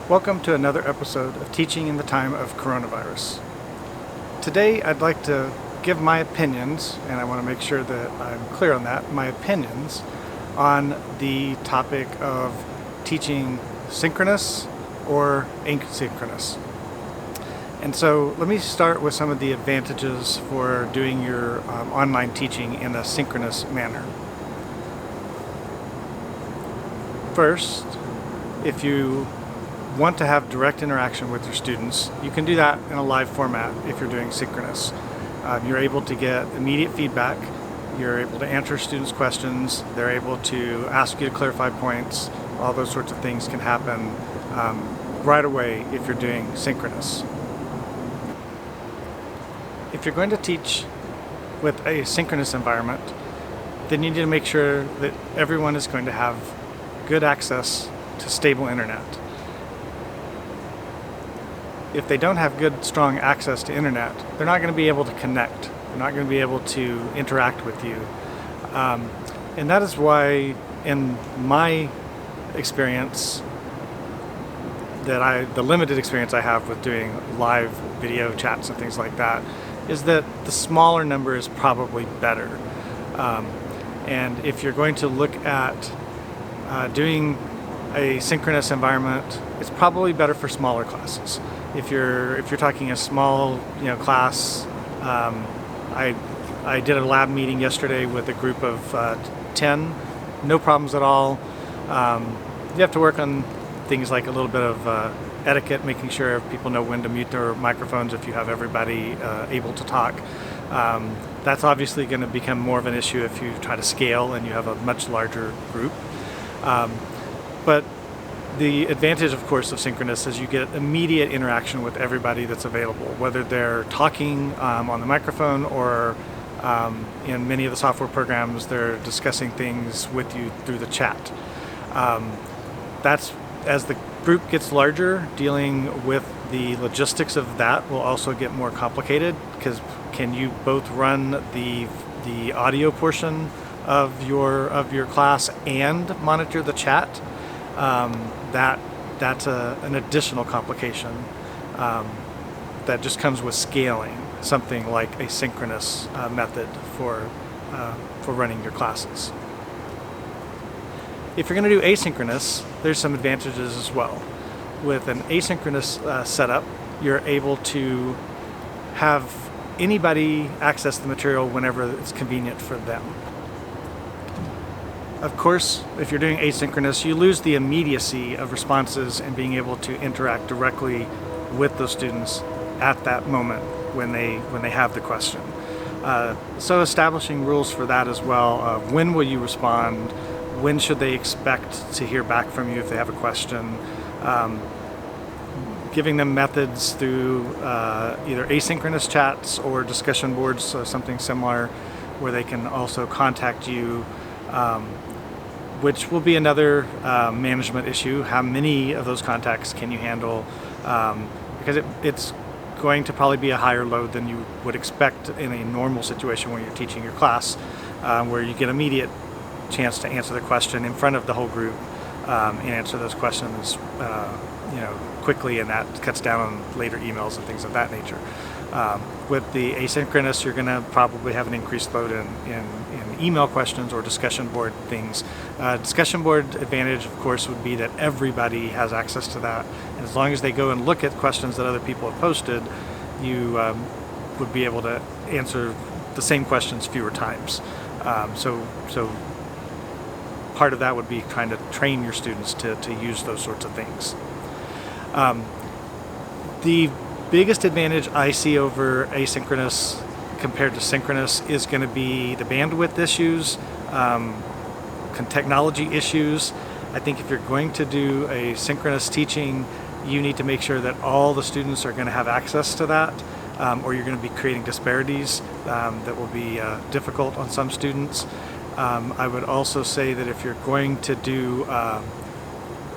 Welcome to another episode of Teaching in the Time of Coronavirus. Today I'd like to give my opinions, and I want to make sure that I'm clear on that, my opinions on the topic of teaching synchronous or asynchronous. And so let me start with some of the advantages for doing your online teaching in a synchronous manner. First, if you want to have direct interaction with your students, you can do that in a live format if you're doing synchronous. You're able to get immediate feedback, you're able to answer students' questions, they're able to ask you to clarify points, all those sorts of things can happen right away if you're doing synchronous. If you're going to teach with a synchronous environment, then you need to make sure that everyone is going to have good access to stable internet. If they don't have good, strong access to internet, they're not going to be able to connect. They're not going to be able to interact with you. And that is why, in my experience, the limited experience I have with doing live video chats and things like that, is that the smaller number is probably better. And if you're going to look at doing a synchronous environment, it's probably better for smaller classes. If you're talking a small class, I did a lab meeting yesterday with a group of 10, no problems at all. You have to work on things like a little bit of etiquette, making sure people know when to mute their microphones if you have everybody able to talk. That's obviously going to become more of an issue if you try to scale and you have a much larger group. But the advantage, of course, of synchronous is you get immediate interaction with everybody that's available, whether they're talking on the microphone or in many of the software programs, they're discussing things with you through the chat. That's, as the group gets larger, dealing with the logistics of that will also get more complicated, because can you both run the audio portion of your class and monitor the chat? That's an additional complication that just comes with scaling something like a synchronous method for running your classes. If you're going to do asynchronous, there's some advantages as well. With an asynchronous setup, you're able to have anybody access the material whenever it's convenient for them. Of course, if you're doing asynchronous, you lose the immediacy of responses and being able to interact directly with those students at that moment when they have the question. So establishing rules for that as well. When will you respond? When should they expect to hear back from you if they have a question? Giving them methods through either asynchronous chats or discussion boards, so something similar, where they can also contact you, which will be another management issue. How many of those contacts can you handle? Because it's going to probably be a higher load than you would expect in a normal situation when you're teaching your class, where you get immediate chance to answer the question in front of the whole group and answer those questions quickly, and that cuts down on later emails and things of that nature. With the asynchronous, you're going to probably have an increased load in email questions or discussion board things. Discussion board advantage, of course, would be that everybody has access to that. And as long as they go and look at questions that other people have posted, you would be able to answer the same questions fewer times. So part of that would be trying to train your students to use those sorts of things. The biggest advantage I see over asynchronous compared to synchronous is going to be the bandwidth issues, technology issues. I think if you're going to do a synchronous teaching, you need to make sure that all the students are going to have access to that, or you're going to be creating disparities that will be difficult on some students. I would also say that if you're going to do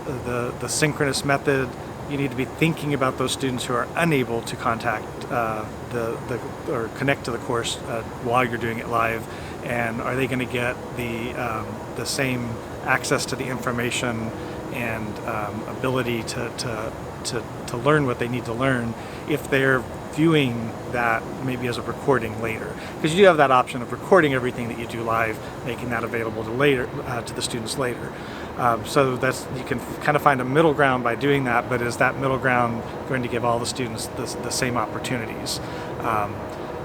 the synchronous method, you need to be thinking about those students who are unable to contact or connect to the course while you're doing it live, and are they going to get the same access to the information and ability to learn what they need to learn if they're viewing that maybe as a recording later, because you do have that option of recording everything that you do live, making that available to the students later. So you can kind of find a middle ground by doing that, but is that middle ground going to give all the students the same opportunities?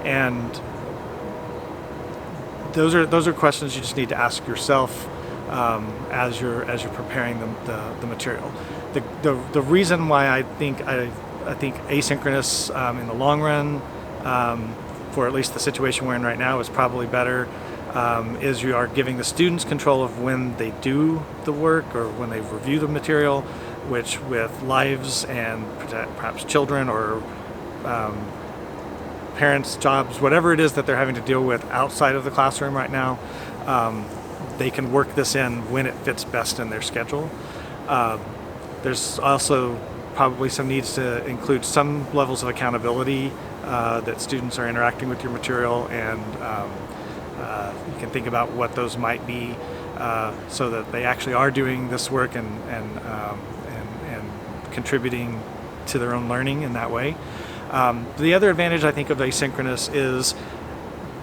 And those are questions you just need to ask yourself as you're preparing the material. The reason why I think asynchronous in the long run, for at least the situation we're in right now, is probably better. Is you are giving the students control of when they do the work or when they review the material, which with lives and perhaps children or parents' jobs, whatever it is that they're having to deal with outside of the classroom right now, they can work this in when it fits best in their schedule. There's also probably some needs to include some levels of accountability that students are interacting with your material, and you can think about what those might be so that they actually are doing this work and contributing to their own learning in that way. The other advantage I think of asynchronous is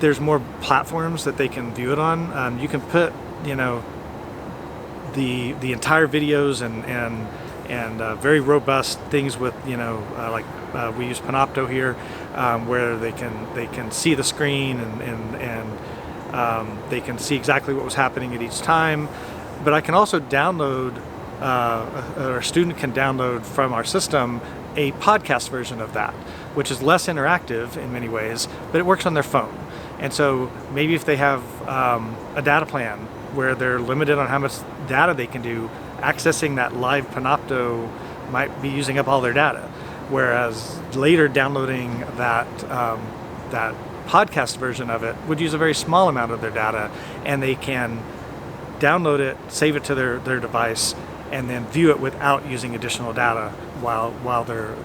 there's more platforms that they can view it on. You can put, the entire videos and very robust things with, like we use Panopto here, where they can see the screen and they can see exactly what was happening at each time. But I can also download, or a student can download from our system a podcast version of that, which is less interactive in many ways, but it works on their phone. And so maybe if they have a data plan where they're limited on how much data they can do, accessing that live Panopto might be using up all their data. Whereas later downloading that podcast version of it would use a very small amount of their data, and they can download it, save it to their device, and then view it without using additional data while they're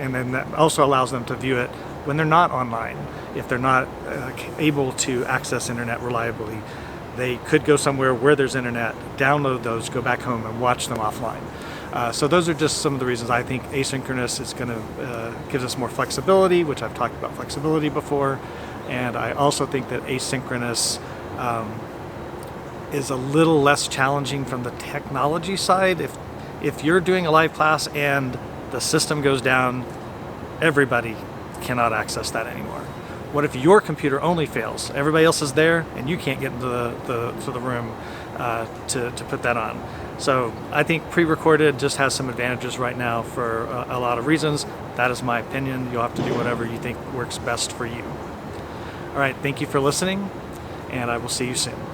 and then that also allows them to view it when they're not online. If they're not able to access internet reliably, they could go somewhere where there's internet, download those, go back home and watch them offline. So those are just some of the reasons I think asynchronous is going to gives us more flexibility, which I've talked about flexibility before, and I also think that asynchronous is a little less challenging from the technology side. If you're doing a live class and the system goes down, everybody cannot access that anymore. What if your computer only fails? Everybody else is there and you can't get into the room to put that on. So I think pre-recorded just has some advantages right now for a lot of reasons. That is my opinion. You'll have to do whatever you think works best for you. All right, thank you for listening, and I will see you soon.